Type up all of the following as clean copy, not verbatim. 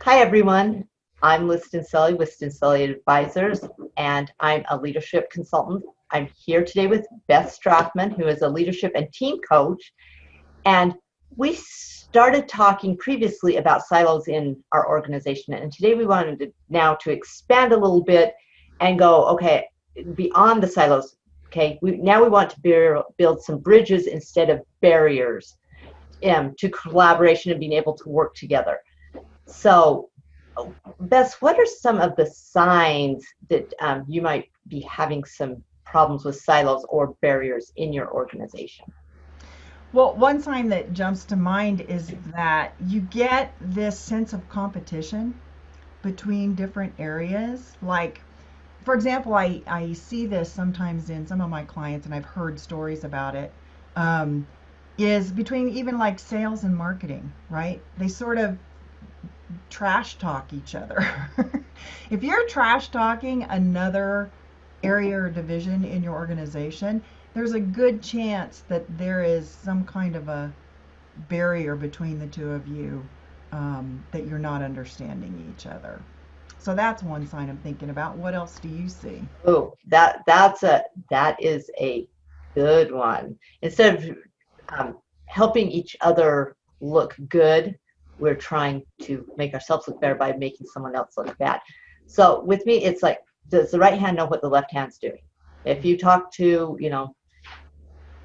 Hi, everyone. I'm Liz Stincelli with Stincelli Advisors, and I'm a leadership consultant. I'm here today with Beth Strathman, who is a leadership and team coach. And we started talking previously about silos in our organization. And today we wanted to expand a little bit and go, okay, beyond the silos. Okay, now we want to build some bridges instead of barriers to collaboration and being able to work together. So, Bess, what are some of the signs that you might be having some problems with silos or barriers in your organization? Well, one sign that jumps to mind is that you get this sense of competition between different areas. Like, for example, I see this sometimes in some of my clients, and I've heard stories about it, um, is between even like sales and marketing, right? They sort of trash talk each other. If you're trash talking another area or division in your organization, there's a good chance that there is some kind of a barrier between the two of you, that you're not understanding each other. So that's one sign I'm thinking about. What else do you see? Oh, that is a good one. Instead of helping each other look good, we're trying to make ourselves look better by making someone else look bad. So with me, it's like, does the right hand know what the left hand's doing? If you talk to,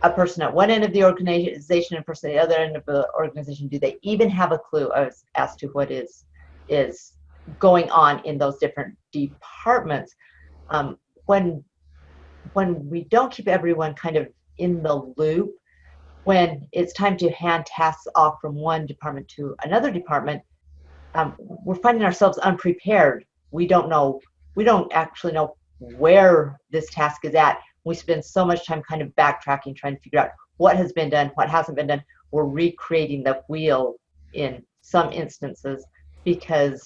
a person at one end of the organization and a person at the other end of the organization, do they even have a clue as to what is going on in those different departments? Um, when when we don't keep everyone kind of in the loop, when it's time to hand tasks off from one department to another department, we're finding ourselves unprepared. We don't actually know where this task is at. We spend so much time kind of backtracking, trying to figure out what has been done, what hasn't been done. We're recreating the wheel in some instances because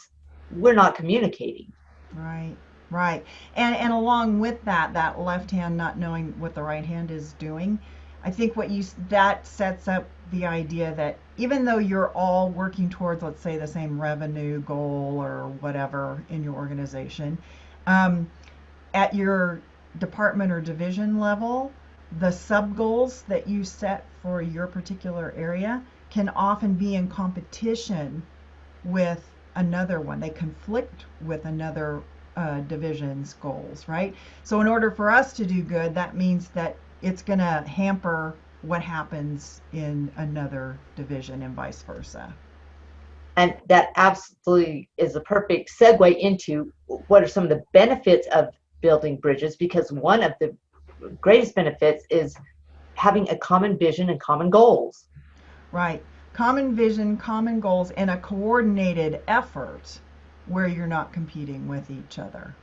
we're not communicating. Right, right. And along with that, that left hand not knowing what the right hand is doing, I think that sets up the idea that even though you're all working towards, let's say, the same revenue goal or whatever in your organization, um, at your department or division level, the sub goals that you set for your particular area can often be in competition with another one. They conflict with another division's goals, right? So, in order for us to do good, that means that it's going to hamper what happens in another division and vice versa. And that absolutely is a perfect segue into what are some of the benefits of building bridges, because one of the greatest benefits is having a common vision and common goals. Right. Common vision, common goals, and a coordinated effort where you're not competing with each other.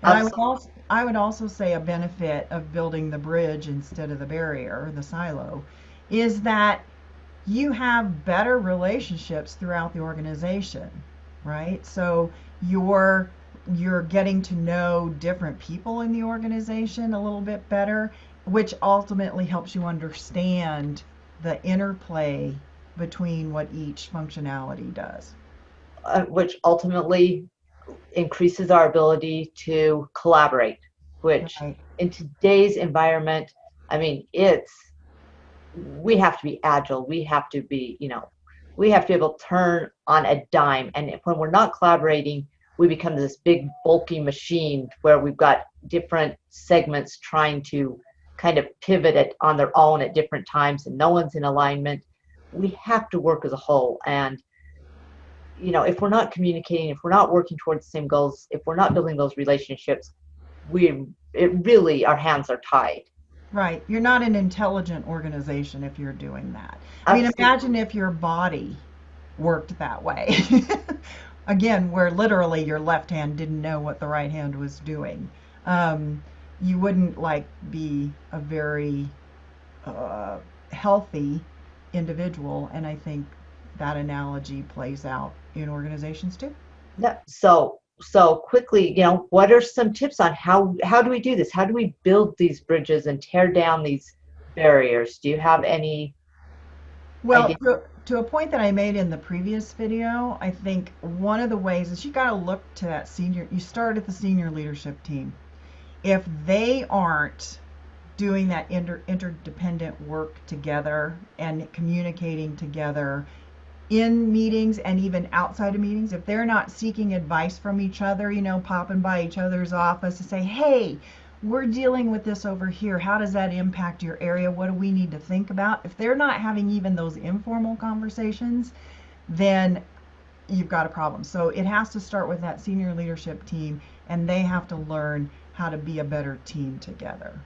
And Absolutely. I would also say a benefit of building the bridge instead of the barrier, the silo, is that you have better relationships throughout the organization, right? So you're getting to know different people in the organization a little bit better, which ultimately helps you understand the interplay between what each functionality does. Which ultimately increases our ability to collaborate, which Right. in today's environment, I mean, we have to be agile. We have to be able to turn on a dime. And when we're not collaborating, we become this big bulky machine where we've got different segments trying to kind of pivot it on their own at different times and no one's in alignment. We have to work as a whole. And if we're not communicating, if we're not working towards the same goals, if we're not building those relationships, we it really our hands are tied. Right. You're not an intelligent organization if you're doing that. I mean, Absolutely. imagine if your body worked that way. Again, where literally your left hand didn't know what the right hand was doing. Um, you wouldn't like be a very uh, healthy individual. And I think that analogy plays out in organizations too. Yeah. So quickly, what are some tips on how do we do this? How do we build these bridges and tear down these barriers? Do you have any Well, ideas? to a point that I made in the previous video, I think one of the ways is you got to look to that senior, you start at the senior leadership team. If they aren't doing that interdependent work together and communicating together in meetings and even outside of meetings, if they're not seeking advice from each other, popping by each other's office to say, hey, we're dealing with this over here. How does that impact your area? What do we need to think about? If they're not having even those informal conversations, then you've got a problem. So it has to start with that senior leadership team, and they have to learn how to be a better team together.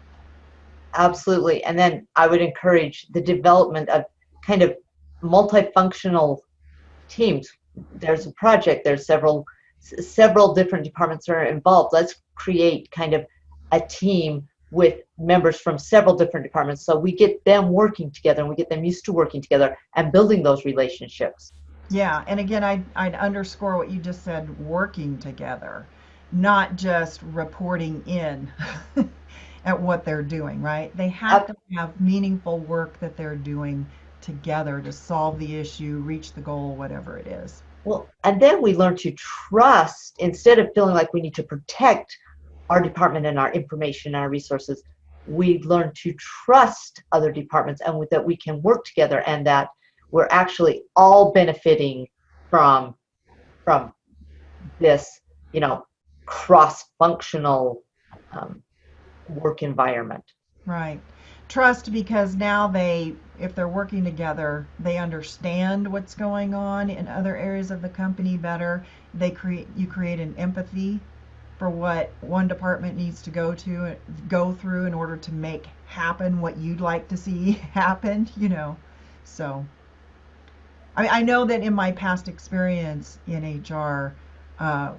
Absolutely. And then I would encourage the development of kind of multifunctional teams. There's a project, there's several different departments are involved. Let's create kind of a team with members from several different departments so we get them working together and we get them used to working together and building those relationships. Yeah, and again, I'd underscore what you just said, working together, not just reporting in at what they're doing, right? They have to have meaningful work that they're doing together to solve the issue, reach the goal, whatever it is. Well, and then we learn to trust instead of feeling like we need to protect our department and our information and our resources. We learn to trust other departments and that we can work together and that we're actually all benefiting from from this, cross-functional um, work environment. Right. Trust because now if they're working together, they understand what's going on in other areas of the company better. You create an empathy for what one department needs to go through in order to make happen what you'd like to see happen. So I know that in my past experience in HR, uh,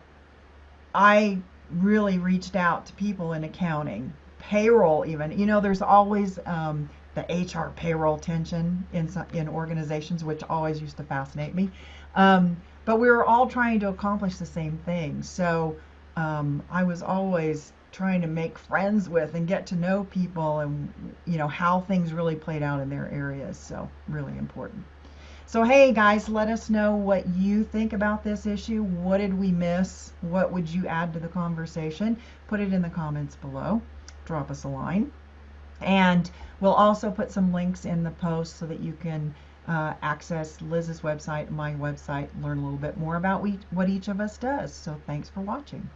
I really reached out to people in accounting, payroll even. There's always the HR payroll tension in organizations, which always used to fascinate me. But we were all trying to accomplish the same thing. So I was always trying to make friends with and get to know people and how things really played out in their areas. So really important. So, hey guys, let us know what you think about this issue. What did we miss? What would you add to the conversation? Put it in the comments below. Drop us a line. And we'll also put some links in the post so that you can access Liz's website, my website, learn a little bit more about what each of us does. So, thanks for watching.